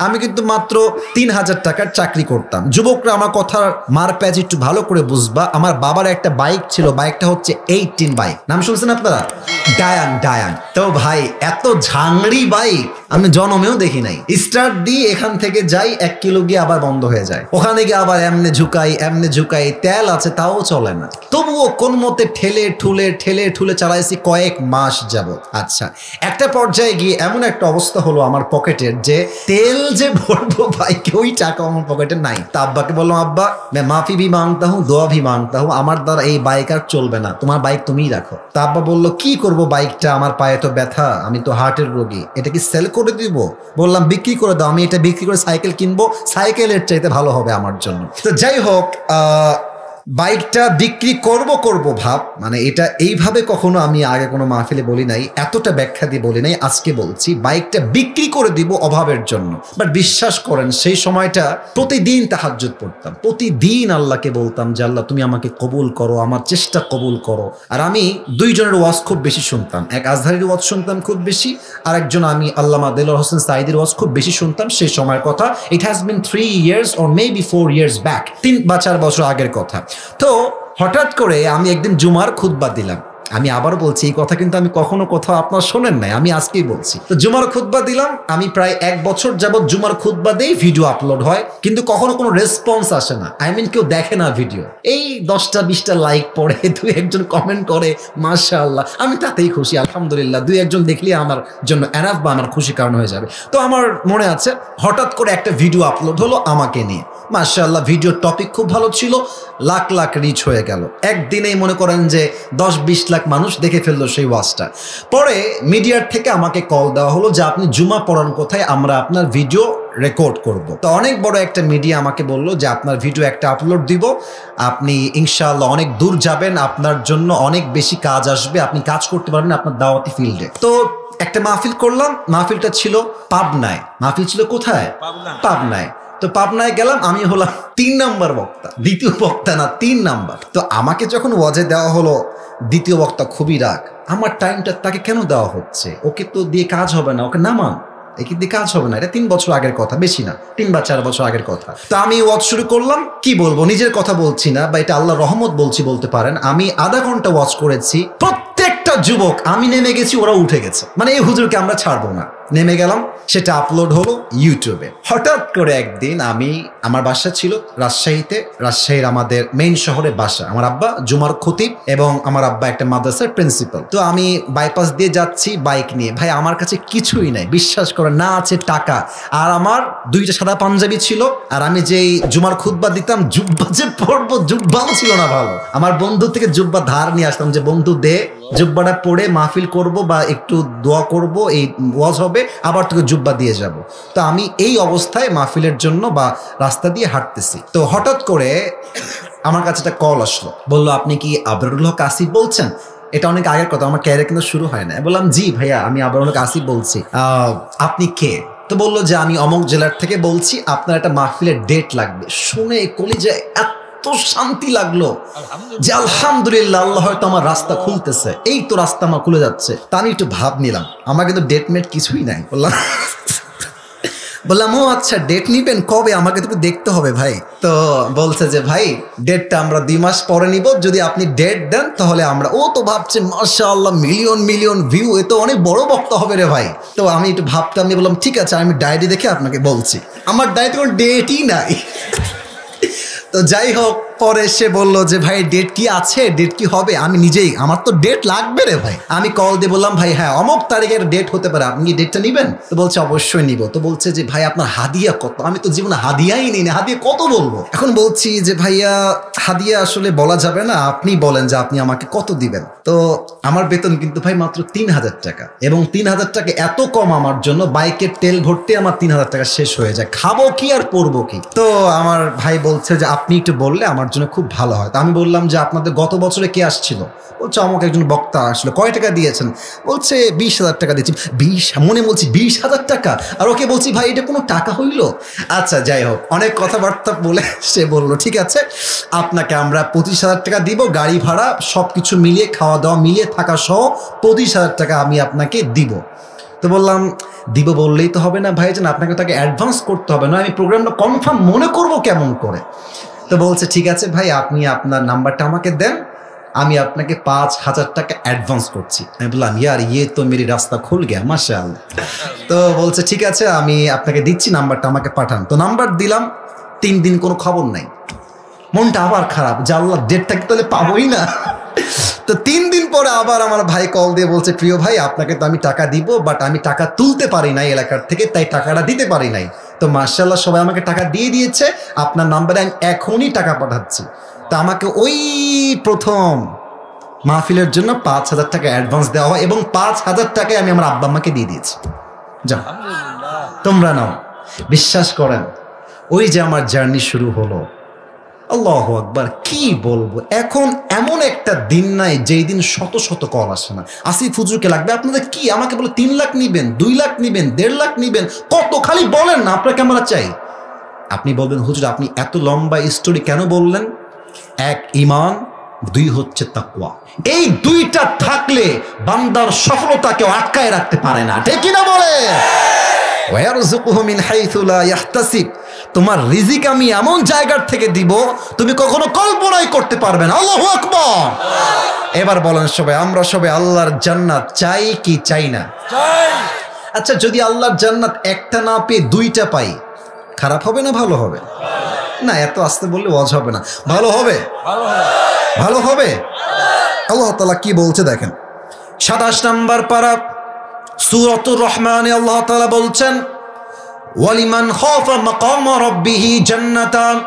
আমি কিন্তু মাত্র ৩,০০০ টাকার চাকরি করতাম। যুবকরা আমার কথার মার প্যাচ একটু ভালো করে বুঝবা। আমার বাবার একটা বাইক ছিল, বাইকটা হচ্ছে 18 বাইক। নাম শুনছেন আপনারা? ডায়ান। তো ভাই এত ঝাংড়ি বাইক আমি জন্মেও দেখি নাই। স্টার্ট দিয়ে এখান থেকে যাই 1 কিলো গিয়ে আবার বন্ধ হয়ে যায়, ওখানে গিয়ে আবার এমনে ঝুকাই, তেল আছে তাও চলে না। তবুও কোন মতে ঠেলে ঠুলে চালাইছি কয়েক মাস যাবত। আচ্ছা, একটা পর্যায়ে গিয়ে এমন একটা অবস্থা হলো আমার পকেটের, যে তেল যে ভরবো বাইকে ওই টাকা আমার পকেটে নাই। তা আব্বাকে বললাম, আব্বা मैं माफी भी मांगता हूँ, দোয়া भी मांगता हूँ, আমার দ্বারা এই বাইক আর চলবে না, তোমার বাইক তুমিই রাখো। তা আব্বা বললো, কি করবো বাইকটা, আমার পায়ে তো ব্যথা, আমি তো হার্টের রোগী, এটা কি সেল করে দিব? বললাম বিক্রি করে দাও, আমি এটা বিক্রি করে সাইকেল কিনবো, সাইকেলের চাইতে ভালো হবে আমার জন্য। তো যাই হোক, বাইকটা বিক্রি করব ভাব, মানে এটা এইভাবে কখনো আমি আগে কোনো মাহফিলে বলি নাই, এতটা ব্যাখ্যা দিয়ে বলি নাই, আজকে বলছি বাইকটা বিক্রি করে দিব অভাবের জন্য। বাট বিশ্বাস করেন সেই সময়টা প্রতিদিন তাহাজ্জুদ পড়তাম, প্রতিদিন আল্লাহকে বলতাম যে আল্লাহ তুমি আমাকে কবুল করো, আমার চেষ্টা কবুল করো। আর আমি দুইজনের ওয়াজ খুব বেশি শুনতাম, এক আজহারির ওয়াজ শুনতাম খুব বেশি, আর একজন আমি আল্লামা দেলোয়ার হোসেন সাঈদীর ওয়াজ খুব বেশি শুনতাম সেই সময়ের কথা। It has been 3 years or maybe 4 years back, 3 বা 4 বছর আগের কথা। তো হঠাৎ করে আমি একদিন জুমার খুতবা দিলাম। আমি আবারও বলছি, এই কথা কিন্তু আমি কখনো কোথাও আপনার শোনেন নাই, আমি আজকেই বলছি। তো জুমার খুতবা দিলাম, আমি প্রায় 1 বছর যাবত জুমার খুতবা দেই, ভিডিও আপলোড হয়, কিন্তু কখনো কোনো রেসপন্স আসে না। কেউ দেখে না ভিডিও, এই 10টা-20টা লাইক পড়ে, 2-1জন কমেন্ট করে, মাশাআল্লাহ, আমি তাতেই খুশি, আলহামদুলিল্লাহ, 2-1জন দেখলে আমার জন্য এনাফ বা আমার খুশি কারণ হয়ে যাবে। তো আমার মনে আছে হঠাৎ করে একটা ভিডিও আপলোড হলো আমাকে নিয়ে, মাশাআল্লাহ, ভিডিওর টপিক খুব ভালো ছিল, লাখ লাখ রিচ হয়ে গেল। একদিনেই মনে করেন যে 10-20 লাখ মানুষ দেখে ফেললো সেই ওয়াজটা। পরে মিডিয়ার থেকে আমাকে কল দেওয়া হলো যে আপনি জুমা পড়ান কোথায়, আমরা আপনার ভিডিও রেকর্ড করব। তো অনেক বড় একটা মিডিয়া আমাকে বললো যে আপনার ভিডিও একটা আপলোড দিব, আপনি ইনশাআল্লাহ অনেক দূর যাবেন, আপনার জন্য অনেক বেশি কাজ আসবে, আপনি কাজ করতে পারবেন আপনার দাওয়াতি ফিল্ডে। তো একটা মাহফিল করলাম, মাহফিলটা ছিল পাবনায়। মাহফিল ছিল কোথায়? পাবনায়। তো পাবনায় গেলাম, আমি হলাম 3 নাম্বার বক্তা, দ্বিতীয় বক্তা না, 3 নাম্বার। তো আমাকে যখন ওয়াজে দেওয়া হলো দ্বিতীয় বক্তা, খুবই রাগ, আমার টাইমটা তাকে কেন দেওয়া হচ্ছে, ওকে তো দিয়ে কাজ হবে না, ওকে নামান, একে দিয়ে কাজ হবে না। এটা 3 বছর আগের কথা, বেশি না, 3 বা 4 বছর আগের কথা। তো আমি ওয়াজ শুরু করলাম, কি বলবো, নিজের কথা বলছি না, বা এটা আল্লাহর রহমত বলতে পারেন। আমি আধা ঘন্টা ওয়াজ করেছি, প্রত্যেকটা যুবক, আমি নেমে গেছি, ওরা উঠে গেছে, মানে এই হুজুরকে আমরা ছাড়বো না। নেমে গেলাম, সেটা আপলোড হলো ইউটিউবে। হঠাৎ করে একদিন আমার বাসা ছিল রাজশাহীতে, রাজশাহীর আমাদের মেইন শহরে বাসা। আমার আব্বা জুমার খতিব এবং আমার আব্বা একটা মাদ্রাসার প্রিন্সিপাল। তো আমি বাইপাস দিয়ে যাচ্ছি বাইক নিয়ে, ভাই আমার কাছে কিছুই নাই, বিশ্বাস করে না আছে টাকা, আর আমার 2টা সাদা পাঞ্জাবি ছিল, আর আমি যেই জুমার খুতবা দিতাম, জুব্বা যে পরবো, জুব্বাও ছিল না ভালো। আমার বন্ধু থেকে জুব্বা ধার নিয়ে আসতাম, যে বন্ধু দে, জুব্বাটা পরে মাহফিল করব বা একটু দোয়া করব, এই ওয়াজ হবে, আবার তোকে জুব্বা দিয়ে যাব। তো আমি এই অবস্থায় মাহফিলের জন্য বা রাস্তা দিয়ে হাঁটতেছি। তো হঠাৎ করে আমার কাছে একটা কল আসলো, বললো আপনি কি আবরারুল হক আসিফ বলছেন? এটা অনেক আগের কথা, আমার ক্যারিয়ার কিন্তু শুরু হয় না। বললাম জি ভাইয়া, আমি আবরারুল হক আসিফ বলছি। আপনি কে? তো বললো যে আমি অমুক জেলার থেকে বলছি, আপনার একটা মাহফিলের ডেট লাগবে। শুনে কলিজায় এত শান্তি লাগলো যে আলহামদুলিল্লাহ, আল্লাহ হয়তো আমার রাস্তা খুলতেছে, এই তো রাস্তা আমার খুলে যাচ্ছে। তা আমি একটু ভাব নিলাম, আমার কিন্তু ডেট মেট কিছুই নাই। বললাম ও আচ্ছা, ডেট নিবেন কবে, আমাকে তো দেখতে হবে ভাই। তো বলছে যে ভাই ডেটটা আমরা 2 মাস পরে নিব, যদি আপনি ডেট দেন তাহলে আমরা। ও তো ভাবছে মাশাআল্লাহ, মিলিয়ন ভিউ, এ তো অনেক বড় বক্তা হবে রে ভাই। তো আমি একটু ভাবতাম, আমি বললাম ঠিক আছে, আমি ডায়েরি দেখে আপনাকে বলছি। আমার ডায়েরিতে কোনো ডেটই নাই। তো যাই হোক, পরে সে বললো যে ভাই ডেট কি আছে, ডেট কি হবে? আমি নিজেই, আমার তো ডেট লাগবে রে ভাই। আমি কল দিয়ে বললাম ভাই হ্যাঁ অমুক তারিখের ডেট হতে পারে, আপনি কি ডেটটা নিবেন? তো বলছে অবশ্যই নিব। তো বলছে যে ভাই আপনার হাদিয়া কত? আমি তো জীবনে হাদিয়াই নিই না, হাদিয়া কত বলবো? এখন বলছি যে ভাইয়া হাদিয়া আসলে বলা যাবে না, আপনি বলেন যে আপনি আমাকে কত দিবেন। তো আমার বেতন কিন্তু ভাই মাত্র 3,000 টাকা, এবং 3,000 টাকা এত কম আমার জন্য, বাইকের তেল ভরতে আমার 3,000 টাকা শেষ হয়ে যায়, খাবো কি আর পরবো কি? তো আমার ভাই বলছে যে আপনি একটু বললে আমার জন্য খুব ভালো হয়। তো আমি বললাম যে আপনাদের গত বছরে কে আসছিল? বলছে আমাকে একজন বক্তা আসলো। কয় টাকা দিয়েছেন? বলছে 20,000 টাকা দিয়েছি। মনে বলছি 20,000 টাকা, আর ওকে বলছি ভাই এটা কোনো টাকা হইলো? আচ্ছা যাই হোক, অনেক কথাবার্তা বলে সে বললো ঠিক আছে, আপনাকে আমরা 25,000 টাকা দিব, গাড়ি ভাড়া সব কিছু মিলিয়ে, খাওয়া দাওয়া মিলিয়ে, থাকা সহ 25,000 টাকা আমি আপনাকে দিব। তো বললাম দিব বললেই তো হবে না ভাইজান, আপনাকে তাকে অ্যাডভান্স করতে হবে না, আমি প্রোগ্রামটা কনফার্ম মনে করব কেমন করে। তো বলছে ঠিক আছে ভাই, আপনি আপনার নাম্বারটা আমাকে দেন, আমি আপনাকে 5,000 টাকা অ্যাডভান্স করছি। আমি বললাম ইয়ার ইয়ে তো মেরি রাস্তা খুল গিয়া মাশাআল্লাহ। তো বলছে ঠিক আছে আমি আপনাকে দিচ্ছি, নাম্বারটা আমাকে পাঠান। তো নাম্বার দিলাম, 3 দিন কোনো খবর নাই। মনটা আবার খারাপ যে আল্লাহ ডেটটা কি তাহলে পাবোই না। তো 3 দিন পরে আবার আমার ভাই কল দিয়ে বলছে প্রিয় ভাই আপনাকে তো আমি টাকা দিব, বাট আমি টাকা তুলতে পারি নাই এলাকার থেকে, তাই টাকাটা দিতে পারি নাই। তো মাশাআল্লাহ সবাই আমাকে টাকা দিয়ে দিয়েছে, আপনার নাম্বারে আমি এখনই টাকা পাঠাচ্ছি। তা আমাকে ওই প্রথম মাহফিলের জন্য 5,000 টাকা অ্যাডভান্স দেওয়া হয় এবং 5,000 টাকায় আমি আমার আব্বা আম্মাকে দিয়ে দিয়েছি। যাও তোমরা নাও। বিশ্বাস করেন ওই যে আমার জার্নি শুরু হলো, আল্লাহু আকবার, কি বলবো। এখন এমন একটা দিন নাই যেই দিন শত শত কল আসে না, আসিফ হুজুরকে লাগবে আপনাদের কি, আমাকে বলে 3 লাখ নিবেন, 2 লাখ নিবেন, 1.5 লাখ নিবেন, কত খালি বলেন না আপনাকে আমরা চাই। আপনি বলবেন হুজুর আপনি এত লম্বা স্টোরি কেন বললেন? 1 ঈমান, 2 হচ্ছে তাকওয়া। এই 2টা থাকলে বান্দার সফলতাকে আটকায় রাখতে পারে না, ঠিক কিনা বলে? ওয়ারযুকুহু মিন হাইসু লা ইয়াহতাসিব, তোমার রিজিক আমি এমন জায়গার থেকে দিব তুমি কখনো কল্পনাই করতে পারবে না। আল্লাহু আকবার। এবার বলেন সবাই, আমরা সবাই আল্লাহর জান্নাত চাই কি চাই না? চাই। আচ্ছা যদি আল্লাহর জান্নাত একটা না পেয়ে 2টা পাই, খারাপ হবে না ভালো হবে? না এত আস্তে বললে ওয়াজ হবে না। ভালো হবে, ভালো হবে। আল্লাহ তাআলা কি বলছে দেখেন, 27 নম্বর পারা সূরাতুর রহমানে আল্লাহ তাআলা বলছেন ওয়ালিমান খাফা মাকাম রাব্বিহি জান্নাতান,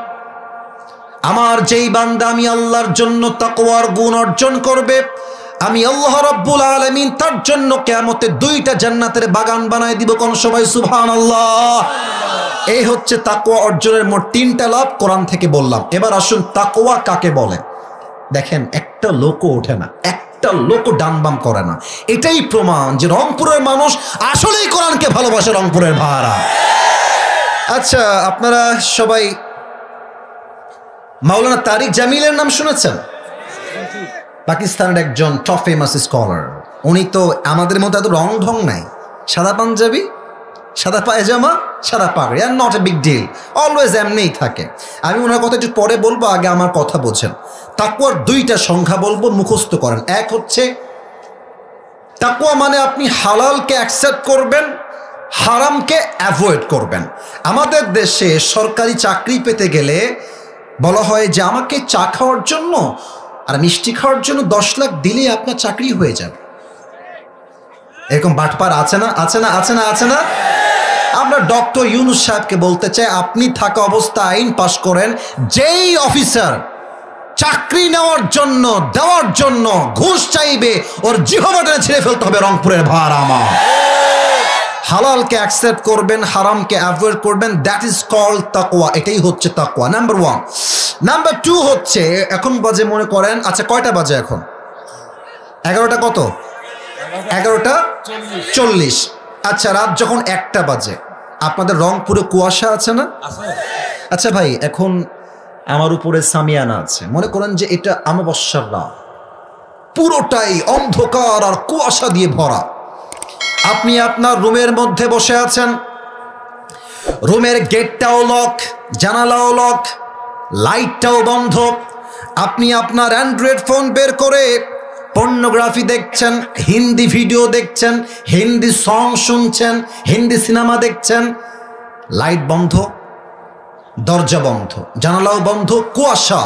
আমার যেই বান্দা আমি আল্লাহর জন্য তাকওয়ার গুণ অর্জন করবে, আমি আল্লাহ রাব্বুল আলামিন তার জন্য কিয়ামতে 2টা জান্নাতের বাগান বানায় দিব। কোন সবাই সুবহানাল্লাহ। এই হচ্ছে তাকওয়া অর্জনের মোট 3টা লাভ, কোরআন থেকে বললাম। এবার আসুন তাকওয়া কাকে বলে। দেখেন একটা লোকও ওঠে না, একটা লোকও ডান বাম করে না, এটাই প্রমাণ যে রংপুরের মানুষ আসলেই কোরআনকে ভালোবাসে, রংপুরের ভাড়া। আচ্ছা আপনারা সবাই মাওলানা তারিক জামিলের নাম শুনেছেন? পাকিস্তানের একজন টপ ফেমাস স্কলার। উনি তো আমাদের মতো এত রং ঢং নাই, সাদা পাঞ্জাবি, সাদা পায়জামা, সাদা পাগড়ি, আর not a big deal, always এমনিই থাকে। আমি ওনার কথা একটু পরে বলবো, আগে আমার কথা বোঝেন। তাকওয়ার 2টা সংখ্যা বলবো, মুখস্থ করেন। এক হচ্ছে তাকওয়া মানে আপনি হালালকে অ্যাকসেপ্ট করবেন, হারামকে অ্যাভয়েড করবেন। আমাদের দেশে সরকারি চাকরি পেতে গেলে বলা হয় যে আমাকে চা খাওয়ার জন্য আর মিষ্টি খাওয়ার জন্য 10 লাখ দিলেই আপনার চাকরি হয়ে যাবে। এরকম বাটপার আছে না, আছে না, আছে না, আছে না? আমরা ডক্টর ইউনূস সাহেবকে বলতে চাই, আপনি থাকা অবস্থা আইন পাশ করেন, যেই অফিসার চাকরি নেওয়ার জন্য দেওয়ার জন্য ঘুষ চাইবে ওর জিহ্বাটা ছিঁড়ে ফেলতে হবে, রংপুরের ভাড়া আমার। হালালকে অ্যাকসেপ্ট করবেন, হারামকে অ্যাভয়েড করবেন, দ্যাট ইজ কল্ড তাকওয়া। এটাই হচ্ছে তাকওয়া, নাম্বার 1। নাম্বার 2 হচ্ছে এখন বাজে মনে করেন, আচ্ছা কয়টা বাজে এখন? 11টা কত? 11:40। আচ্ছা রাত যখন 1টা বাজে আপনাদের রংপুরে কুয়াশা আছে না? আচ্ছা ভাই এখন আমার উপরে সামিয়ানা আছে, মনে করেন যে এটা অমাবস্যার রাত, পুরোটাই অন্ধকার আর কুয়াশা দিয়ে ভরা। আপনি আপনার রুমের মধ্যে বসে আছেন, রুমের গেটটাও লক, জানালাও লক, লাইটটাও বন্ধ। আপনি আপনার অ্যান্ড্রয়েড ফোন বের করে পর্নোগ্রাফি দেখছেন, হিন্দি ভিডিও দেখছেন, হিন্দি সং শুনছেন, হিন্দি সিনেমা দেখছেন। লাইট বন্ধ, দরজা বন্ধ, জানালাও বন্ধ, কুয়াশা,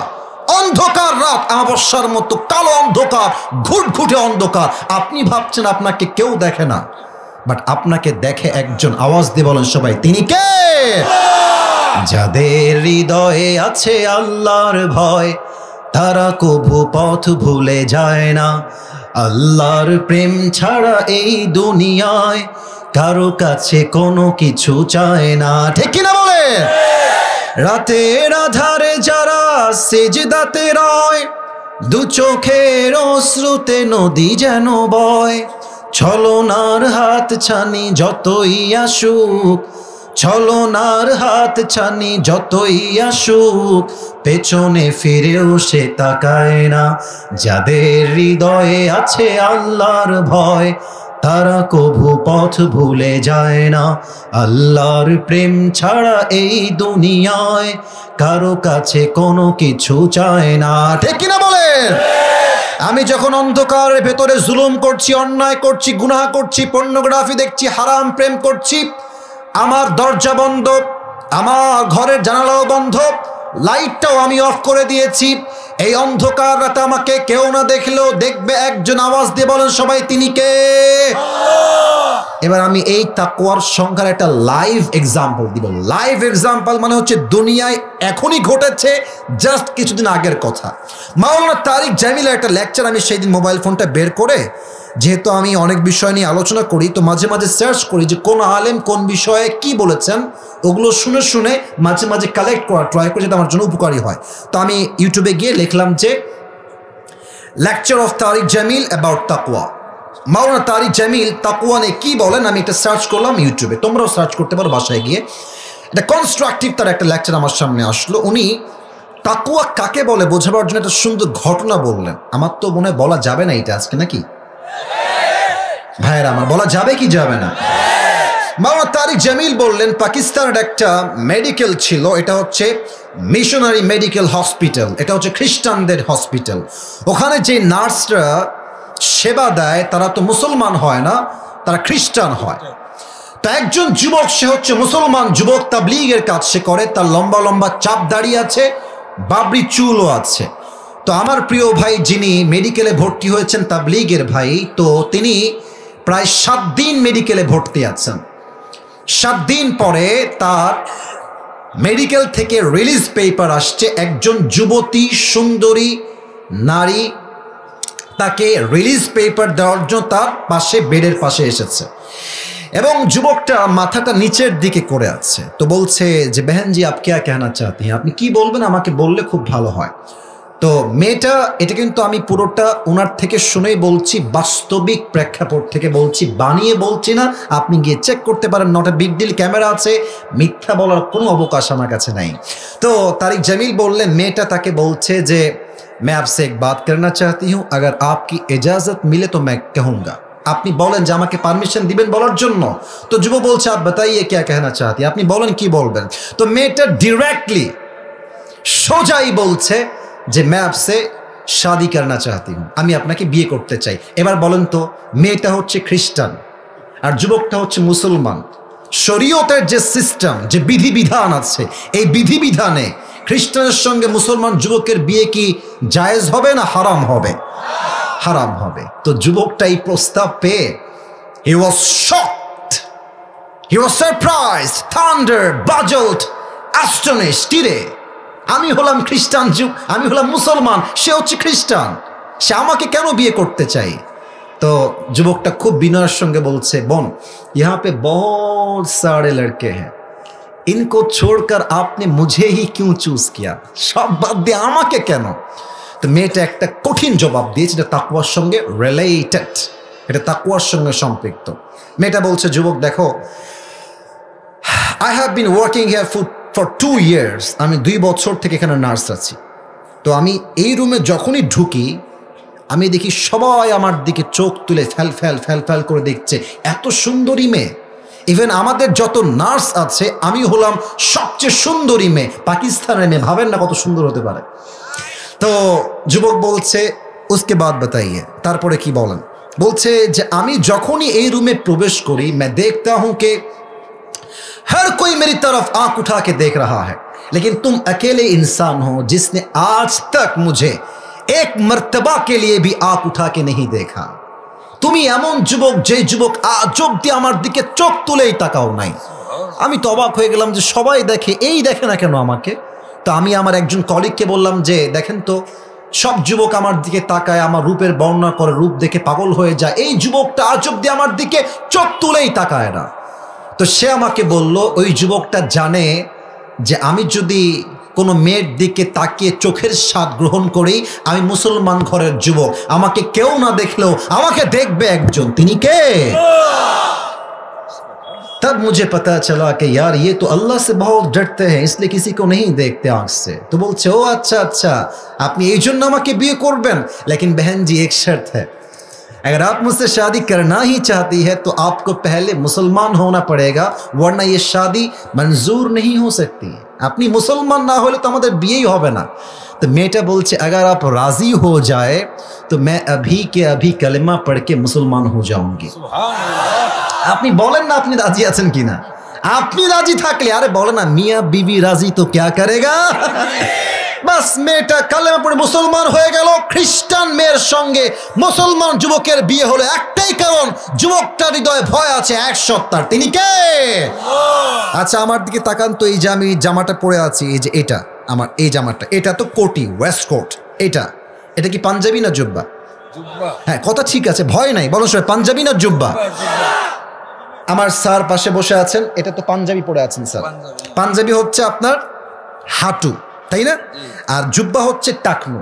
অন্ধকার রাত, অমাবস্যার মতো কালো অন্ধকার, ঘুটঘুটে অন্ধকার। আপনি ভাবছেন আপনাকে কেউ দেখে না, বাট আপনাকে দেখে একজন। আওয়াজ দিয়ে বলেন সবাই, তিনি কে? যাদের হৃদয়ে আছে আল্লাহর ভয়, তারা কভু পথ ভুলে যায় না। আল্লাহর প্রেম ছাড়া এই দুনিয়ায় কারো কাছে কোনো কিছু চায় না, ঠিক কিনা বলে? রাতের আধারে যারা সেজদাতে রয়, 2 চোখের অশ্রুতে নদী যেন বয়। ছলনার হাত ছানি যতই আসুক, ছলনার হাত ছানি যতই আসুক, পেছনে ফিরেও সে তাকায় না। যাদের হৃদয়ে আছে আল্লাহর ভয়, তারা কভু পথ ভুলে যায় না। আল্লাহর প্রেম ছাড়া এই দুনিয়ায় কারো কাছে কোনো কিছু চায় না। ঠিক কিনা বলেন? আমি যখন অন্ধকারের ভেতরে জুলুম করছি, অন্যায় করছি, গুনাহ করছি, পর্নোগ্রাফি দেখছি, হারাম প্রেম করছি, আমার দরজা বন্ধ, আমার ঘরের জানালাও বন্ধ, লাইটটাও আমি অফ করে দিয়েছি। এই অন্ধকার রাতে আমাকে কেউ না দেখলেও দেখবে একজন, আওয়াজ দিয়ে বলেন সবাই, তিনি কে? এবার আমি এই তাকওয়ার সংখ্যার একটা লাইভ এক্সাম্পল দিব। লাইভ এক্সাম্পল মানে হচ্ছে দুনিয়ায় এখনই ঘটেছে, জাস্ট কিছুদিন আগের কথা। মাওলানা তারিক জামিলের একটা লেকচার, আমি সেই দিন মোবাইল ফোনটা বের করে, যেহেতু আমি অনেক বিষয় নিয়ে আলোচনা করি, তো মাঝে মাঝে সার্চ করি যে কোন আলেম কোন বিষয়ে কি বলেছেন, ওগুলো শুনে শুনে মাঝে মাঝে কালেক্ট করা ট্রাই করে, যেটা আমার জন্য উপকারী হয়। তো আমি ইউটিউবে গিয়ে লিখলাম যে lecture of Tariq Jamil about তাকওয়া। মাওলানা তারিক জামিল তাকওয়া নিয়ে কি বলেন, আমি এটা সার্চ করলাম ইউটিউবে, তোমরাও সার্চ করতে পারো বাসায় গিয়ে। এটা কনস্ট্রাকটিভ তার একটা লেকচার আমার সামনে আসলো। উনি তাকওয়া কাকে বলে বোঝাবার জন্য একটা সুন্দর ঘটনা বললেন। আমার তো মনে হয় বলা যাবে না এটা আজকে, নাকি ভাইয়েরা আমার? বলা যাবে কি যাবে না? মাওলানা তারিক জামিল বললেন, পাকিস্তানের একটা মেডিকেল ছিল, এটা হচ্ছে মিশনারি মেডিকেল হসপিটাল, এটা হচ্ছে খ্রিস্টানদের হসপিটাল। ওখানে যে নার্সরা সেবা দেয় তারা তো মুসলমান হয় না, তারা খ্রিস্টান হয়। তো একজন যুবক, সে হচ্ছে মুসলমান যুবক, তাবলীগের কাজ সে করে, তার লম্বা লম্বা চাপ দাড়ি আছে, বাবরি চুলও আছে। তো আমার প্রিয় ভাই যিনি মেডিকেলে ভর্তি হয়েছেন, তাবলীগের ভাই, তো তিনি প্রায় 7 দিন মেডিকেলে ভর্তি আছেন। 7 দিন পরে তার মেডিকেল থেকে রিলিজ পেপার আসছে। একজন যুবতী সুন্দরী নারী তাকে রিলিজ পেপার দেওয়ার জন্য তার পাশে, বেডের পাশে এসেছে, এবং যুবকটা মাথাটা নিচের দিকে করে আছে। তো বলছে যে বেহেন জি, আপ क्या कहना चाहते हैं, আপনি কি বলবেন, আমাকে বললে খুব ভালো হয়। তো মেয়েটা, এটা কিন্তু আমি পুরোটা ওনার থেকে শুনেই বলছি, বাস্তবিক প্রেক্ষাপট থেকে বলছি, বানিয়ে বলছি না, আপনি গিয়ে চেক করতে পারেন, not a big deal, camera আছে, মিথ্যা বলার কোনো অবকাশ আমার কাছে নাই। তো তারিক জামিল বললেন, মেয়েটা তাকে বলছে যে मैं आपसे एक बात करना चाहती हूँ, अगर आपकी इजाजत मिले तो मैं कहूँगा। আপনি বলেন যে আমাকে পারমিশন দিবেন বলার জন্য। তো যুবক বলছে, आप बताइए क्या कहना चाहती, আপনি বলেন কি বলবেন। তো মেয়েটা ডিরেক্টলি সোজাই বলছে যে मैं आपसे शादी करना चाहती हूँ, আমি আপনাকে বিয়ে করতে চাই। এবার বলেন তো, মেয়েটা হচ্ছে খ্রিস্টান আর যুবকটা হচ্ছে মুসলমান। শরীয়তের যে সিস্টেম, যে বিধিবিধান আছে, এই বিধিবিধানে খ্রিস্টানের সঙ্গে মুসলমান যুবকের বিয়ে কি জায়েজ হবে না হারাম হবে? হারাম হবে। তো যুবকটা এই প্রস্তাব পেয়ে he was shocked, he was surprised, thundered, baffled, astonished। কিরে, আমি হলাম খ্রিস্টান যুগ, আমি হলাম মুসলমান, সে হচ্ছে খ্রিস্টান, সে আমাকে কেন বিয়ে করতে চাই? তো যুবকটা খুব বিনয়ের সঙ্গে বলছে, বোন, यहाँ पे बहुत सारे लड़के हैं, इनको छोड़कर आपने मुझे ही क्यों चूज किया, সব বাদ দিয়ে আমাকে কেন? তো মেয়েটা একটা কঠিন জবাব দিয়েছে, এটা তাকওয়ার সঙ্গে রিলেটেড, এটা তাকওয়ার সঙ্গে সম্পৃক্ত। মেয়েটা বলছে, যুবক দেখো, I have been working here for 2 years, আমি 2 বছর থেকে এখানে নার্স আছি। তো আমি এই রুমে যখনই ঢুকি, আমি দেখি সবাই আমার দিকে চোখ তুলে ফ্যাল ফ্যাল ফ্যাল ফ্যাল করে দেখছে, এত সুন্দরী মেয়ে। ইভেন আমাদের যত নার্স আছে, আমি হলাম সবচেয়ে সুন্দরী মেয়ে, পাকিস্তানের মেয়ে, ভাবেন না কত সুন্দর হতে পারে। তো যুবক বলছে, উসকে বাদ বাতাইয়ে, তারপরে কি বলেন? বলছে যে আমি যখনই এই রুমে প্রবেশ করি, मैं देखता हूं कि हर कोई मेरी तरफ आंख उठा के देख रहा है, लेकिन तुम अकेले इंसान हो जिसने आज तक मुझे एक मर्तबा के लिए भी आंख उठा के नहीं देखा। তুমি এমন যুবক, যে যুবক আজ অব্দি আমার দিকে চোখ তুলেই তাকাও নাই। আমি তো অবাক হয়ে গেলাম যে সবাই দেখে, এই দেখে না কেন আমাকে? তো আমি আমার একজন কলিগকে বললাম যে দেখেন তো, সব যুবক আমার দিকে তাকায়, আমার রূপের বর্ণনা করে, রূপ দেখে পাগল হয়ে যায়, এই যুবকটা আজ অব্দি আমার দিকে চোখ তুলেই তাকায় না। তো সে আমাকে বলল, ওই যুবকটা জানে যে আমি যদি কোনো মেয়ের দিকে তাকিয়ে চোখের স্বাদ গ্রহণ করি, আমি মুসলমান ঘরের যুবক, আমাকে কেউ না দেখলেও আমাকে দেখবে একজন, তিনি কে? तब मुझे पता चला कि यार ये तो अल्लाह से बहुत डरते हैं, इसलिए किसी को नहीं देखते आंख से। तो बोलছে, ও আচ্ছা আচ্ছা, আপনি এই জন্য আমাকে বিয়ে করবেন, लेकिन बहन जी एक शर्त है, अगर आप मुझसे शादी करना ही चाहती है तो आपको पहले मुसलमान होना पड़ेगा, वरना ये शादी मंजूर नहीं हो सकती। अपनी मुसलमान ना होले तो हमारे बिये ही होबे ना। तो मेटा बोलছে अगर आप राजी हो जाए तो मैं अभी के अभी कलमा पढ़ के मुसलमान हो जाऊंगी। আপনি বলেন না আপনি রাজি আছেন কিনা? আপনি রাজি থাকলে আরে বলেন না মিয়া বিবি রাজি তো क्या करेगा। বাস মেয়েটা কালেমা পড়ে মুসলমান হয়ে গেল। খ্রিস্টান মেয়ের সঙ্গে মুসলমান যুবকের বিয়ে হলো একটাই কারণ, যুবকটার হৃদয়ে ভয় আছে এক সত্তার, তিনি কে? আচ্ছা আমার দিকে তাকান তো, এই যে আমি জামাটা পরে আছি, এই যে এটা আমার এই জামাটা, এটা তো কোটি ওয়েস্ট কোট, এটা কি পাঞ্জাবি না জুব্বা? হ্যাঁ কথা ঠিক আছে, ভয় নাই, বলো সবাই পাঞ্জাবি না জুব্বা? আমার স্যার পাশে বসে আছেন, এটা তো পাঞ্জাবি পরে আছেন স্যার। পাঞ্জাবি হচ্ছে আপনার হাঁটু, তাই না? আর জুব্বা হচ্ছে টাকনু।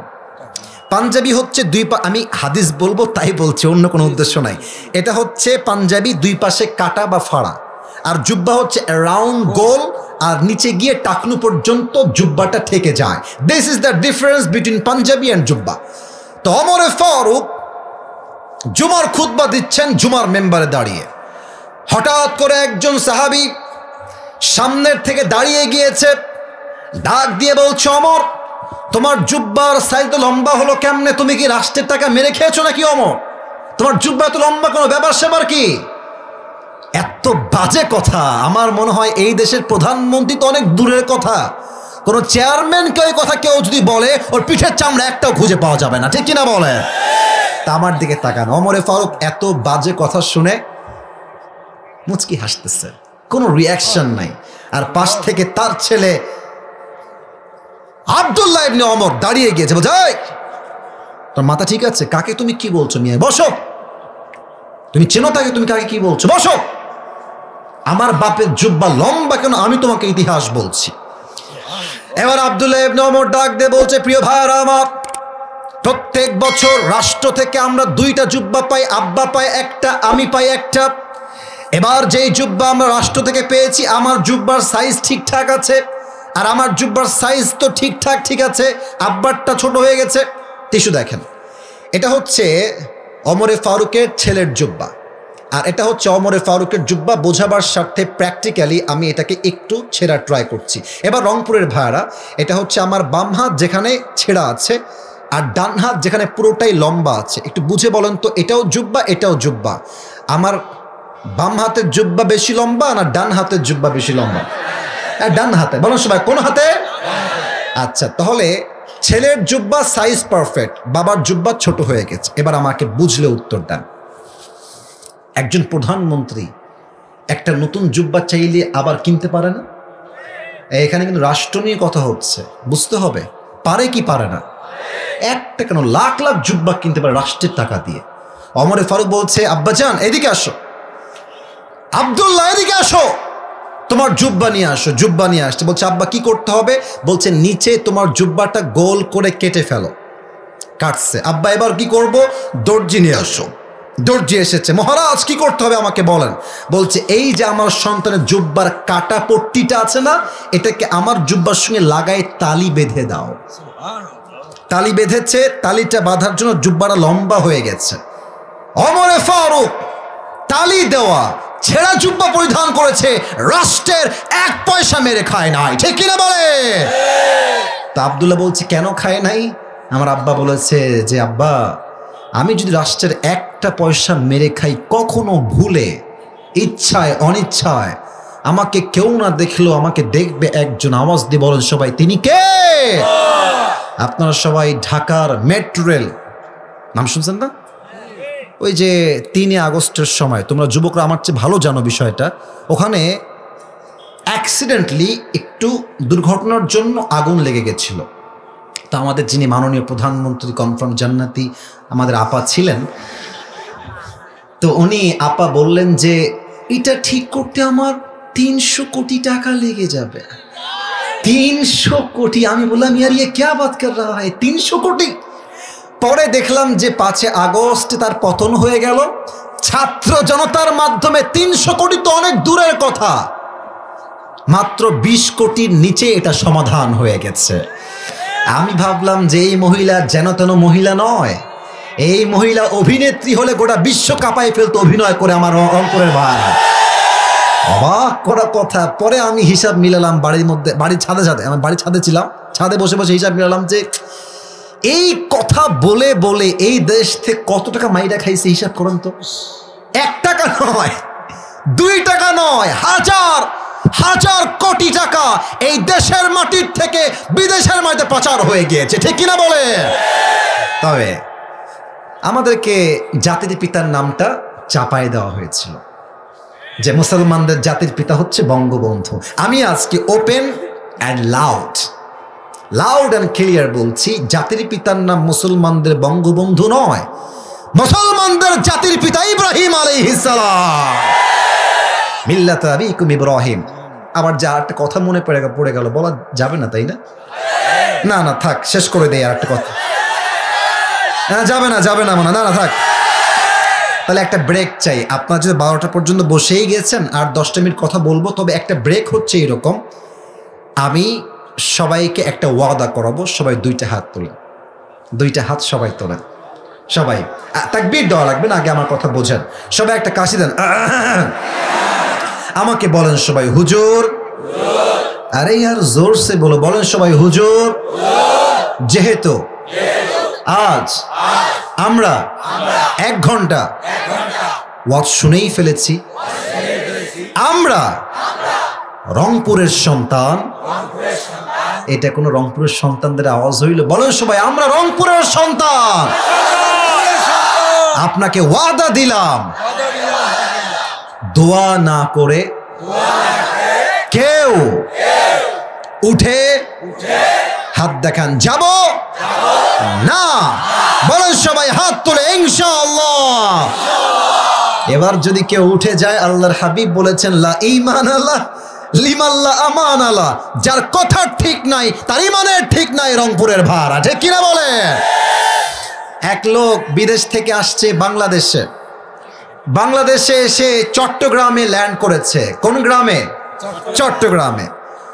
পাঞ্জাবি হচ্ছে দুই পা, আমি হাদিস বলবো তাই বলছি, অন্য কোনো উদ্দেশ্য নাই। এটা হচ্ছে পাঞ্জাবি, দুই পাশে কাটা বা ফাড়া, আর জুব্বা হচ্ছে রাউন্ড গোল, আর নিচে গিয়ে টাকনু পর্যন্ত জুব্বাটা থেকে যায়। This is the difference between Punjabi and jubba. তো ওমরে ফারুক জুমার খুতবা দিচ্ছেন জুমার মেম্বারে দাঁড়িয়ে। হঠাৎ করে একজন সাহাবী সামনের থেকে দাঁড়িয়ে গিয়েছে, ডাক দিয়ে বলছে ওমর তোমার জুব্বার সাইজ তো লম্বা হলো কেমনে? তুমি কি রাষ্ট্রের টাকা মেরে খেয়েছো নাকি ওমর? তোমার জুব্বা তো লম্বা, কোনো ব্যাপার সেবার কি? এত বাজে কথা! আমার মনে হয় এই দেশের প্রধানমন্ত্রী তো অনেক দূরের কথা, কোনো চেয়ারম্যানকে ওই কথা কেউ যদি বলে ওর পিঠের চামড়া একটাও খুঁজে পাওয়া যাবে না, ঠিক কিনা বলে? তা আমার দিকে তাকান, ওমরে ফারুক এত বাজে কথা শুনে মুচকি হাসতেছে, কোনো রিয়াকশন নাই। আর পাশ থেকে তার ছেলে আব্দুল্লাহ ইবনে ওমর দাঁড়িয়ে গিয়েছে, বলছে তোর মাথা ঠিক আছে? কাকে তুমি কি বলছো মিয়া? বসো, তুমি চেনো তাকে? তুমি কাকে কি বলছো? বসো। আমার বাপের জুব্বা লম্বা কেন আমি তোমাকে ইতিহাস বলছি। এবার আব্দুল্লাহ ইবনে ওমর ডাক দিয়ে বলছে, প্রিয় ভাইরা আমার, প্রত্যেক বছর রাষ্ট্র থেকে আমরা দুইটা জুব্বা পাই, আব্বা পায় একটা, আমি পাই একটা। এবার যেই জুব্বা আমরা রাষ্ট্র থেকে পেয়েছি, আমার জুব্বার সাইজ ঠিকঠাক আছে, আর আমার জুব্বার সাইজ তো ঠিকঠাক ঠিক আছে, আব্বারটা ছোট হয়ে গেছে। টিস্যু দেখেন, এটা হচ্ছে ওমরে ফারুকের ছেলের জুব্বা, আর এটা হচ্ছে ওমরে ফারুকের জুব্বা। বোঝাবার স্বার্থে প্র্যাকটিক্যালি আমি এটাকে একটু ছেঁড়া ট্রাই করছি। এবার রংপুরের ভাইরা, এটা হচ্ছে আমার বাম হাত যেখানে ছেঁড়া আছে, আর ডান হাত যেখানে পুরোটাই লম্বা আছে। একটু বুঝে বলেন তো, এটাও জুব্বা এটাও জুব্বা, আমার বাম হাতের জুব্বা বেশি লম্বা না ডান হাতের জুব্বা বেশি লম্বা? ডান হাতে। বলুন সবাই কোন হাতে? আচ্ছা, তাহলে ছেলের জুব্বা সাইজ পারফেক্ট, বাবার জুব্বা ছোট হয়ে গেছে। এবার আমাকে বুঝলে উত্তর দেন, একজন প্রধানমন্ত্রী একটা নতুন জুব্বা চাইলে আবার কিনতে পারে না? এখানে কিন্তু রাষ্ট্র নিয়ে কথা হচ্ছে, বুঝতে হবে পারে কি পারে না। একটা কেন, লাখ লাখ জুব্বা কিনতে পারে রাষ্ট্রের টাকা দিয়ে। ওমরে ফারুক বলছে, আব্বাজান এদিকে আসো, আব্দুল্লাহ এদিকে আসো, তোমার জুব্বা নিয়ে আসো। জুব্বা নিয়ে আসছে, বলছে আব্বা কি করতে হবে? বলছে নিচে তোমার জুব্বাটা গোল করে কেটে ফেলো। কাটছে। আব্বা এবার কি করব? দর্জি নিয়ে আসো। দর্জি এসেছে। মহারাজ কি করতে হবে আমাকে বলেন? বলছে এই যে আমার সন্তানের জুব্বার কাটা পট্টিটা আছে না, এটাকে আমার জুব্বার সঙ্গে লাগাই তালি বেঁধে দাও। তালি বেঁধেছে, তালিটা বাঁধার জন্য জুব্বাটা লম্বা হয়ে গেছে। ওমরে ফারুক তালি দেওয়া ছেঁড়া জুব্বা পরিধান করেছে, রাষ্ট্রের এক পয়সা মেরে খায় নাই, ঠিক কিনা বলে? তা আব্দুল্লাহ বলছে কেন খায় নাই? আমার আব্বা বলেছে যে আব্বা, আমি যদি রাষ্ট্রের একটা পয়সা মেরে খাই, কখনো ভুলে ইচ্ছায় অনিচ্ছায় আমাকে কেউ না দেখলেও আমাকে দেখবে একজন, আওয়াজ দিয়ে বলেন সবাই তিনি কে? আপনারা সবাই ঢাকার মেট্রো রেল নাম শুনছেন না? ওই যে 3 আগস্টের সময়, তোমরা যুবকরা আমার চেয়ে ভালো জানো বিষয়টা, ওখানে অ্যাক্সিডেন্টলি একটু দুর্ঘটনার জন্য আগুন লেগে গেছিল। তো আমাদের যিনি মাননীয় প্রধানমন্ত্রী কনফার্ম জান্নাতি আমাদের আপা ছিলেন, তো উনি আপা বললেন যে এটা ঠিক করতে আমার 300 কোটি টাকা লেগে যাবে। 300 কোটি! আমি বললাম ইয়ার ইয়ে ক্যা বাত কর রাহা হ্যায়, 300 কোটি! পরে দেখলাম যে 5 আগস্ট তার পতন হয়ে গেল ছাত্র জনতার মাধ্যমে। 300 কোটি তো অনেক দূরের কথা, মাত্র 20 কোটির নিচে এটা সমাধান হয়ে গেছে। আমি ভাবলাম যে এই মহিলা যেন তেন মহিলা নয়, এই মহিলা অভিনেত্রী হলে গোটা বিশ্ব কাঁপায় ফেলতো অভিনয় করে আমার রংপুরের ভাই। অবাক করা কথা, পরে আমি হিসাব মিলালাম বাড়ির মধ্যে, বাড়ির ছাদে আমি বাড়ির ছাদে ছিলাম, ছাদে বসে বসে হিসাব মিলালাম যে এই কথা বলে বলে এই দেশ থেকে কত টাকা মাইরা খাইছে হিসাব করেন তো। 1 টাকা নয়, 2 টাকা নয়, হাজার হাজার কোটি টাকা এই দেশের মাটির থেকে বিদেশের মাটিতে পাচার হয়ে গিয়েছে, ঠিক কিনা বলে? তবে আমাদেরকে জাতির পিতার নামটা চাপায় দেওয়া হয়েছিল যে মুসলমানদের জাতির পিতা হচ্ছে বঙ্গবন্ধু। আমি আজকে open and loud and clear বলছি, জাতির পিতার নাম মুসলমানদের বঙ্গবন্ধু নয়, মুসলমানদের জাতির পিতা ইব্রাহিম আলাইহিস সালাম, মিল্লাত আবিকুম ইব্রাহিম। আবার যা একটা কথা মনে পড়ে গেল, বলা যাবে না তাই না? না না থাক, শেষ করে দেই আর একটা কথা। যাবে না মনে, না থাক। তাহলে একটা ব্রেক চাই। আপনার যদি 12টা পর্যন্ত বসেই গেছেন, আর 10টা মিনিট কথা বলবো, তবে একটা ব্রেক হচ্ছে এরকম, আমি সবাইকে একটা ওয়াদা করাবো, সবাই 2টা হাত তোলেন, 2টা হাত সবাই তোলেন, সবাই তাকবীর দেওয়া লাগবে না, আগে আমার কথা বোঝেন। সবাই একটা কাশি দেন, আমাকে বলেন সবাই হুজুর। আরে यार জোর সে বলো, বলেন সবাই হুজুর। যেহেতু আজ আমরা 1 ঘন্টা ওয়াজ শুনেই ফেলেছি, আমরা রংপুরের সন্তান। এটা কোনো রংপুরের সন্তানদের আওয়াজ হইল? বলেন সবাই আমরা রংপুরের সন্তান। আপনাকে ওয়াদা দিলাম, দোয়া না করে কেউ উঠে হাত দেখান, যাব না। বলেন সবাই হাত তুলে ইনশাআল্লাহ। এবার যদি কেউ উঠে যায়, আল্লাহর হাবিব বলেছেন লা ঈমান আল্লাহ লিমাল্লা আমান আল্লাহ, যার কথা ঠিক নাই তার ইমানের ঠিক নাই, রংপুরের ভাড়া, ঠিক কিনা বলে? এক লোক বিদেশ থেকে আসছে বাংলাদেশে এসে চট্টগ্রামে ল্যান্ড করেছে। কোন গ্রামে? চট্টগ্রামে।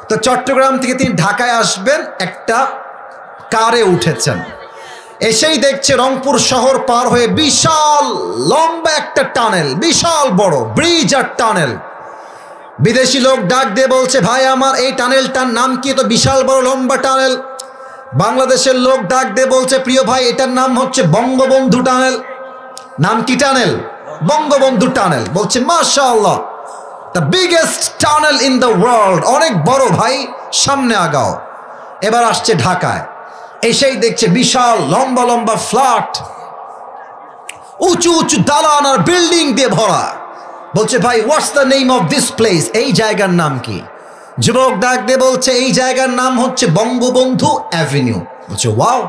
তো চট্টগ্রাম থেকে তিনি ঢাকায় আসবেন, একটা কারে উঠেছেন, এসেই দেখছে রংপুর শহর পার হয়ে বিশাল লম্বা একটা টানেল, বিশাল বড় ব্রিজ আর টানেল। বিদেশি লোক ডাক দিয়ে বলছে, ভাই আমার এই টানেলটার নাম কি? তো বিশাল বড় লম্বা টানেল। বাংলাদেশের লোক ডাক দিয়ে বলছে, প্রিয় ভাই এটার নাম হচ্ছে বঙ্গবন্ধু টানেল। নাম কি টানেল? বঙ্গবন্ধু টানেল। বলছে মাশাআল্লাহ, the biggest tunnel in the world, অনেক বড় ভাই, সামনে আগাও। এবার আসছে ঢাকায়, এসেই দেখছে বিশাল লম্বা লম্বা ফ্ল্যাট, উঁচু উঁচু দালান আর বিল্ডিং দিয়ে ভরা। বলছে ভাই what's the name of this place, এই জায়গার নাম কি? যুবক ডাক দিয়ে বলছে এই জায়গার নাম হচ্ছে বঙ্গবন্ধু অ্যাভিনিউ। বলছে ওয়াও,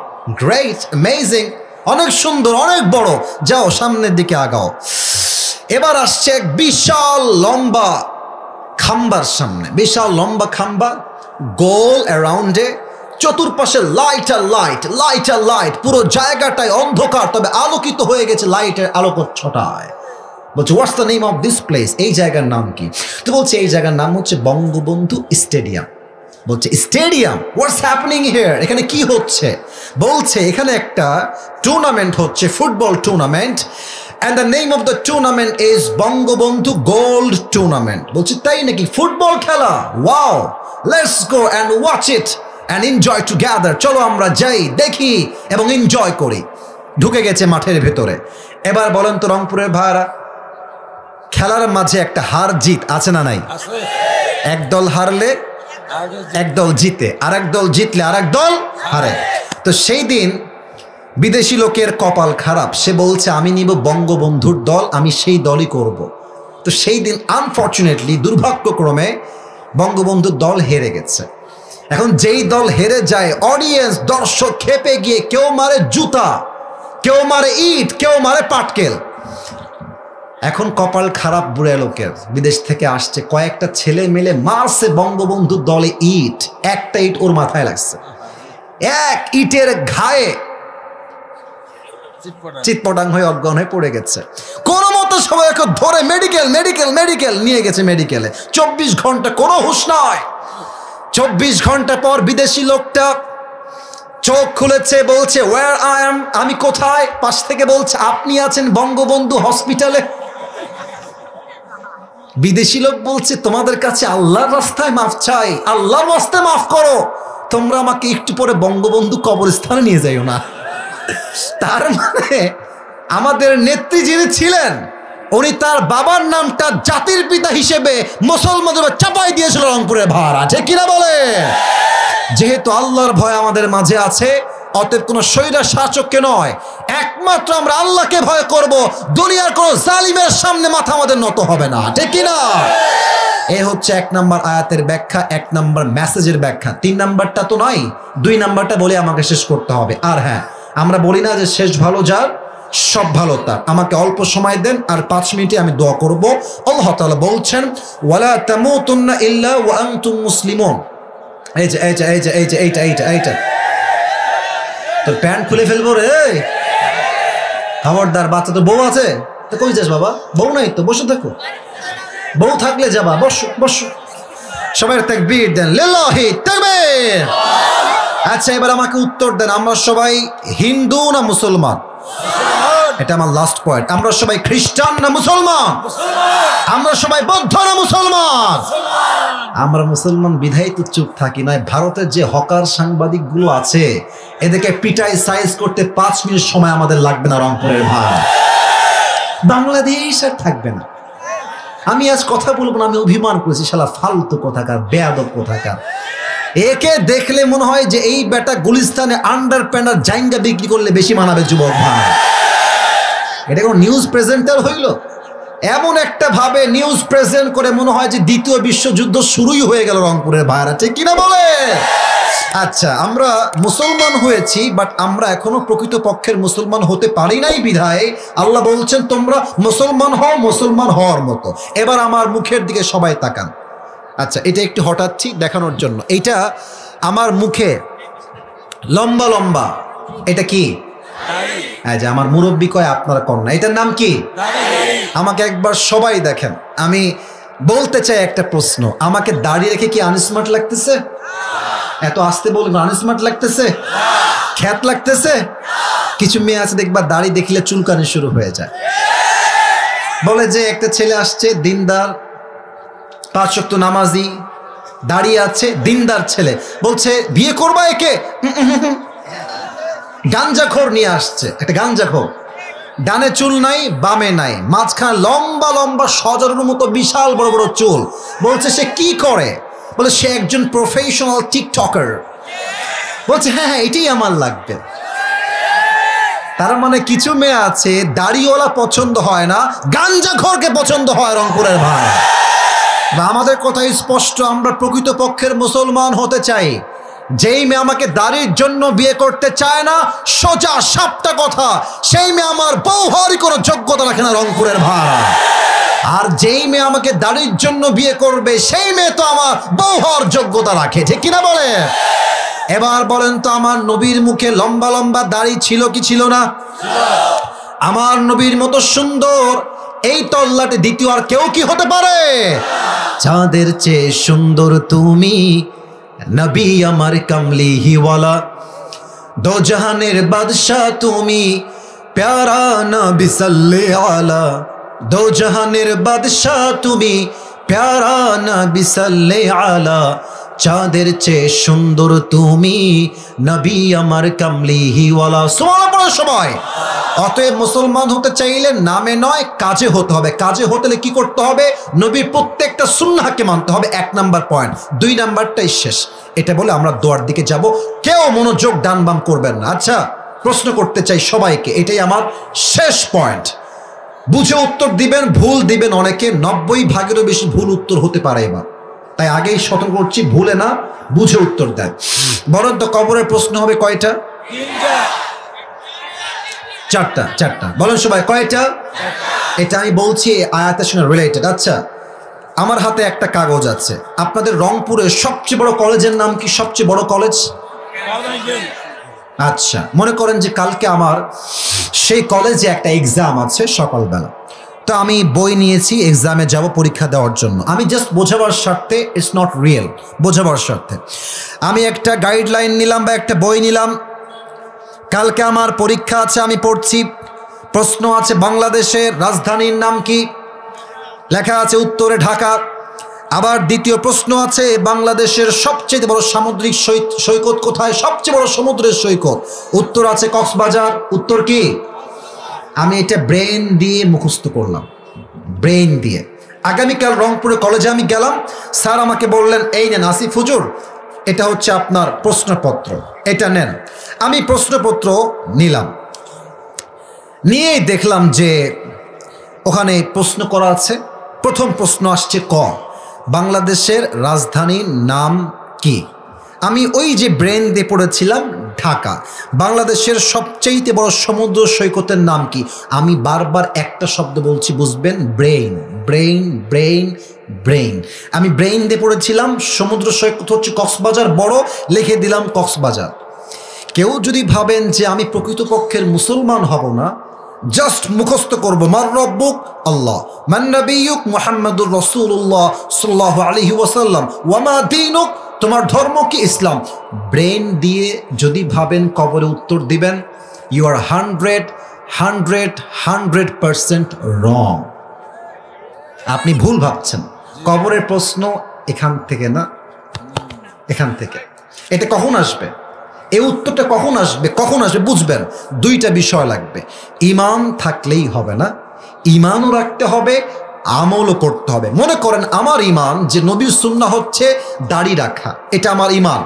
গ্রেট, অ্যামেজিং, অনেক সুন্দর, অনেক বড়, যাও সামনের দিকে আগাও। এবার আসছে এক বিশাল লম্বা খাম্বার সামনে, বিশাল লম্বা খাম্বা, গোল অ্যারাউন্ডে, চতুর্পাশে লাইট আর লাইট, লাইট আর লাইট, পুরো জায়গাটায় অন্ধকার, তবে আলোকিত হয়ে গেছে লাইটের আলোকচ্ছটায়। বলছে what's the name of this place, এই জায়গার নাম কি? তো বলছে এই জায়গার নাম হচ্ছে বঙ্গবন্ধু স্টেডিয়াম। বলছে স্টেডিয়াম, হোয়াটস হ্যাপেনিং হিয়ার, এখানে কি হচ্ছে? বলছে এখানে একটা টুর্নামেন্ট হচ্ছে, football tournament, and the name of the tournament is Bangabandhu gold tournament. বলছে তাই নাকি, ফুটবল খেলা? Wow, let's go and watch it and enjoy together, চলো আমরা যাই, দেখি এবং এনজয় করি। ঢুকে গেছে মাঠের ভেতরে। এবার বলেন তো রংপুরের ভাইরা, খেলার মাঝে একটা হার জিত আছে না নাই? এক দল হারলে এক দল জিতে, আর এক দল জিতলে আর এক দল হারে। তো সেই দিন বিদেশি লোকের কপাল খারাপ, সে বলছে আমি নিব বঙ্গবন্ধুর দল, আমি সেই দলই করব। তো সেই দিন আনফর্চুনেটলি, দুর্ভাগ্যক্রমে বঙ্গবন্ধুর দল হেরে গেছে। এখন যেই দল হেরে যায়, অডিয়েন্স দর্শক খেপে গিয়ে কেউ মারে জুতা, কেউ মারে ইট, কেউ মারে পাটকেল। এখন কপাল খারাপ বুড়া লোকের, বিদেশ থেকে আসছে, কয়েকটা ছেলে মিলে মারছে বঙ্গবন্ধুর দলে ইট, একটা ইট ওর মাথায় লাগছে, এক ইটের ঘায়ে চিৎপটাং হয়ে অজ্ঞান হয়ে পড়ে গেছে। কোন মতো সবাই ধরে মেডিকেল নিয়ে গেছে। মেডিকেলে 24 ঘন্টা কোনো হুঁশ নয়। 24 ঘন্টা পর বিদেশি লোকটা চোখ খুলেছে, বলছে ওয়্যার আই এম, আমি কোথায়? পাশ থেকে বলছে আপনি আছেন বঙ্গবন্ধু হসপিটালে। বিদেশি লোক বলছে তোমাদের কাছে আল্লাহর রাস্তায় মাফ চাই, আল্লাহর রাস্তায় মাফ করো, তোমরা আমাকে একটু পরে বঙ্গবন্ধু কবরস্থানে নিয়ে যাইও না। তার মানে আমাদের নেত্রী যিনি ছিলেন উনি তার বাবার নামটা জাতির পিতা হিসেবে মুসলমানদের চাপাই দিয়েছিল রংপুরের ভাড়া, ঠিক কিনা বলে? যেহেতু আল্লাহর ভয় আমাদের মাঝে আছে, অতএব কোন স্বৈরা শাসককে নয়, একমাত্র আমরা আল্লাহকে ভয় করব। দুনিয়ার কোন জালিমের সামনে মাথা আমাদের নত হবে না, ঠিক কিনা? এ হচ্ছে 1 নম্বর আয়াতের ব্যাখ্যা, 1 নম্বর মেসেজের ব্যাখ্যা। 3 নম্বরটা তো নয়, 2 নম্বরটা বলে আমাকে শেষ করতে হবে। আর হ্যাঁ, আমরা বলি না যে শেষ ভালো যার সব ভালো তার। আমাকে অল্প সময় দেন, আর 5 মিনিটে আমি দোয়া করব। আল্লাহ তাআলা বলছেন ওয়ালা তামুতুন্না ইল্লা ওয়া আনতুম মুসলিমুন। এইটা তোর প্যান্ট খুলে ফেলবো রে, খবরদার। বাচ্চা তো বউ আছে, তো কই যাস বাবা? বউ নাই তো, বসে থাকো। বউ থাকলে যাবা, বসো বসো। সবাই তাকবীর দেন, লিল্লাহি তাকবীর। আচ্ছা, এবার আমাকে উত্তর দেন, আমরা সবাই হিন্দু না মুসলমান? এটা আমার লাস্ট পয়েন্ট। আমরা সবাই খ্রিস্টান না মুসলমান? আমরা সবাই বৌদ্ধ না মুসলমান? আমরা মুসলমান বিধায় তো চুপ থাকি। নয় ভারতের যে হকার সাংবাদিক গুলো আছে, এদেরকে পিটাই সাইজ করতে 5 মিনিট সময় আমাদের লাগবে না রংপুরের ভাই। বাংলাদেশ আর থাকবে না। আমি আজ কথা বলবো না, আমি অভিমান করেছি, শালা ফালতু কথাকার, বেয়াদব কথাকার। একে দেখলে মনে হয় যে এই বেটা গুলিস্তানে আন্ডার প্যান্ডার জাইঙ্গা বিক্রি করলে বেশি মানাবে যুবক ভাই। এটা কোন নিউজ প্রেজেন্টার হইল? এমন একটা ভাবে নিউজ প্রেজেন্ট করে মনে হয় যে 2য় বিশ্বযুদ্ধ শুরুই হয়ে গেল রংপুরের ভাইরা, ঠিক কিনা বলে? আচ্ছা, আমরা মুসলমান হয়েছি, বাট আমরা এখনো প্রকৃত পক্ষের মুসলমান হতে পারি নাই বিধায় আল্লাহ বলছেন তোমরা মুসলমান হও, মুসলমান হওয়ার মতো। এবার আমার মুখের দিকে সবাই তাকান। আচ্ছা, এটা একটু হঠাৎ দেখানোর জন্য, এইটা আমার মুখে লম্বা লম্বা, এটা কি? যে আমার মুরব্বী কয়, আপনারা কন্যা, এটার নাম কি? আমাকে একবার সবাই দেখেন। আমি বলতে চাই একটা প্রশ্ন, আমাকে দাড়ি রেখে কি আনস্মার্ট লাগতেছে? এত আসতে বলবেন, আনস্মার্ট লাগতেছে? খ্যাত লাগতেছে? কিছু মেয়ে আছে দেখবা দাড়ি দেখলে চুলকানি শুরু হয়ে যায়। বলে যে একটা ছেলে আসছে, দিনদার, 5 ওয়াক্ত নামাজি, দাঁড়িয়ে আছে, দিনদার ছেলে, বলছে বিয়ে করবা একে? গাঞ্জাখোর নিয়ে আসছে, একটা গাঞ্জাখোর, ডানে চুল নাই, বামে নাই, মাঝখানে লম্বা লম্বা সজরের মতো বিশাল বড় বড় চুল। বলছে সে কি করে? বলে সে একজন প্রফেশনাল টিকটকার। বলছে হ্যাঁ হ্যাঁ, এটাই আমার লাগবে। তার মানে কিছু মেয়ে আছে দাড়িওয়ালা পছন্দ হয় না, গাঞ্জাখোরকে পছন্দ হয় রংপুরের ভাই। আমাদের কথাই স্পষ্ট, আমরা প্রকৃত পক্ষের মুসলমান হতে চাই। যেই মেয়ে আমাকে দাড়ির জন্য বিয়ে করতে চায় না, সোজা সাপটা কথা, সেই মেয়ে আমার বউ হওয়ারই কোনো যোগ্যতা রাখে না রংপুরের ভাড়া। আর যেই মেয়ে আমাকে দাড়ির জন্য বিয়ে করবে, সেই মেয়ে তো আমার বউ হওয়ার যোগ্যতা রাখে, ঠিক কিনা বলে? এবার বলেন তো, আমার নবীর মুখে লম্বা লম্বা দাড়ি ছিল কি ছিল না? আমার নবীর মতো সুন্দর এই তল্লাটে দ্বিতীয় আর কেউ কি হতে পারে? চাঁদের চেয়ে সুন্দর তুমি, নবী আমার কামলি হিওয়ালা, দো জাহানের বাদশাহ তুমি, প্যারা নবী সাল্লাল্লাহু আলা, দো জাহানের বাদশাহ তুমি, প্যারা নবী সাল্লাল্লাহু আলা, চাঁদের চেয়ে সুন্দর তুমি, নবী আমার কামলি হিওয়ালা। সুবহানাল্লাহ সবাই। অতএব মুসলমান হতে চাইলে নামে নয়, কাজে হতে হবে। কাজে হতে হলে কি করতে হবে? নবীর প্রত্যেকটা সুন্নাহকে মানতে হবে, 1 নাম্বার পয়েন্ট। 2 নাম্বারটাই শেষ। এটা বলে আমরা দোয়ার দিকে যাব। কেউ মনোযোগ ডান বাম করবেন না। আচ্ছা, প্রশ্ন করতে চাই সবাইকে, এটাই আমার শেষ পয়েন্ট। বুঝে উত্তর দিবেন, ভুল দিবেন অনেকে, 90 ভাগেরও বেশি ভুল উত্তর হতে পারে এবার। তাই আগেই সতর্ক করছি, ভুলে না বুঝে উত্তর দেন। বলেন তো কবরের প্রশ্ন হবে কয়টা? 4টা। বলেন সবাই কয়টা? এটা আমি বলছি আয়াতের সঙ্গে রিলেটেড। আচ্ছা, আমার হাতে একটা কাগজ আছে। আপনাদের রংপুরের সবচেয়ে বড় কলেজের নাম কি? সবচেয়ে বড় কলেজ? আচ্ছা, মনে করেন যে কালকে আমার সেই কলেজে একটা এক্সাম আছে সকালবেলা। তো আমি বই নিয়েছি, এক্সামে যাব পরীক্ষা দেওয়ার জন্য। আমি জাস্ট বোঝাবার স্বার্থে, ইটস নট রিয়েল, বোঝাবার স্বার্থে আমি একটা গাইডলাইন নিলাম বা একটা বই নিলাম। কালকে আমার পরীক্ষা আছে, আমি পড়ছি। প্রশ্ন আছে বাংলাদেশের রাজধানীর নাম কি? লেখা আছে উত্তরে ঢাকা। আবার দ্বিতীয় প্রশ্ন আছে বাংলাদেশের সবচেয়ে বড় সামুদ্রিক সৈকত কোথায়? সবচেয়ে বড় সমুদ্রের সৈকত। উত্তর আছে কক্সবাজার। উত্তর কি? আমি এটা ব্রেন দিয়ে মুখস্থ করলাম, ব্রেন দিয়ে। আগামীকাল রংপুরে কলেজে আমি গেলাম, স্যার আমাকে বললেন, এই নেন আসিফ হুজুর, এটা হচ্ছে আপনার প্রশ্নপত্র, এটা নেন। আমি প্রশ্নপত্র নিলাম, নিয়েই দেখলাম যে ওখানে প্রশ্ন করা আছে। প্রথম প্রশ্ন আসছে ক, বাংলাদেশের রাজধানীর নাম কি? আমি ওই যে ব্রেন দিয়ে পড়েছিলাম ঢাকা। বাংলাদেশের সবচেয়ে বড় সমুদ্র সৈকতের নাম কি? আমি বারবার একটা শব্দ বলছি, বুঝবেন, ব্রেইন ব্রেইন ব্রেইন ব্রেইন। আমি ব্রেইন দিয়ে পড়েছিলাম সমুদ্র সৈকত হচ্ছে কক্সবাজার, বড়, লিখে দিলাম কক্সবাজার। কেউ যদি ভাবেন যে আমি প্রকৃতপক্ষের মুসলমান হব না, জাস্ট মুখস্থ করব, মার রব্বুক আল্লাহ, মান নবিয়ুক মুহাম্মাদুর রাসূলুল্লাহ সাল্লাল্লাহু আলাইহি ওয়াসাল্লাম, ওয়া মা দীনুক, তোমার ধর্ম কি? ইসলাম। ব্রেন দিয়ে যদি ভাবেন কবরে উত্তর দিবেন, ইউ আর 100% রং। আপনি ভুল ভাবছেন। কবরের প্রশ্ন এখান থেকে না, এখান থেকে। এটা কখন আসবে? এই উত্তরটা কখন আসবে? কখন আসবে বুঝবেন, দুইটা বিষয় লাগবে। ঈমান থাকলেই হবে না, ঈমানও রাখতে হবে, আমলও করতে হবে। মনে করেন আমার ঈমান যে নবীর সুন্নাহ হচ্ছে দাড়ি রাখা, এটা আমার ঈমান।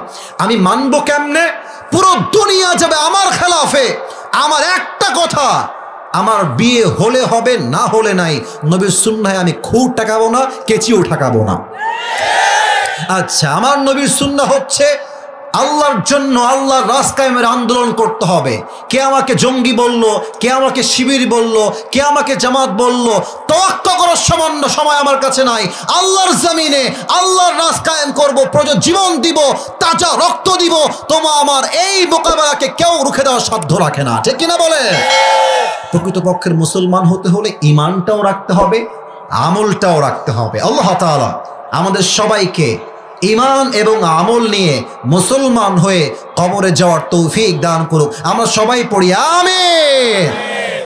আমি মানবো কেমনে? পুরো দুনিয়া যাবে আমার খেলাফে, আমার একটা কথা, আমার বিয়ে হলে হবে, না হলে নাই। নবীর সুন্নাহে আমি খুঁট ঠাকাবো না, কেচিও ঠাকাবো না। আচ্ছা, আমার নবীর সুন্নাহ হচ্ছে আল্লাহর জন্য আল্লাহর রাস্তায় আন্দোলন করতে হবে। কে আমাকে জঙ্গি বলল, কে আমাকে শিবির বলল, কে আমাকে জামাত বলল, তোয়াক্কা করার সামান্য সময় আমার কাছে নাই। আল্লাহর জমিনে আল্লাহর রাস্তায় করব, প্রয়োজন জীবন দিব, তাজা রক্ত দিব। তোমার আমার এই মোকাবেলাকে কেউ রুখে দেওয়ার সাধ্য রাখে না, ঠিক কিনা বলে? প্রকৃতপক্ষের মুসলমান হতে হলে ঈমানটাও রাখতে হবে, আমলটাও রাখতে হবে। আল্লাহ তাআলা আমাদের সবাইকে ঈমান এবং আমল নিয়ে মুসলমান হয়ে কবরে যাওয়ার তৌফিক দান করুক। আমরা সবাই পড়ি আমিন।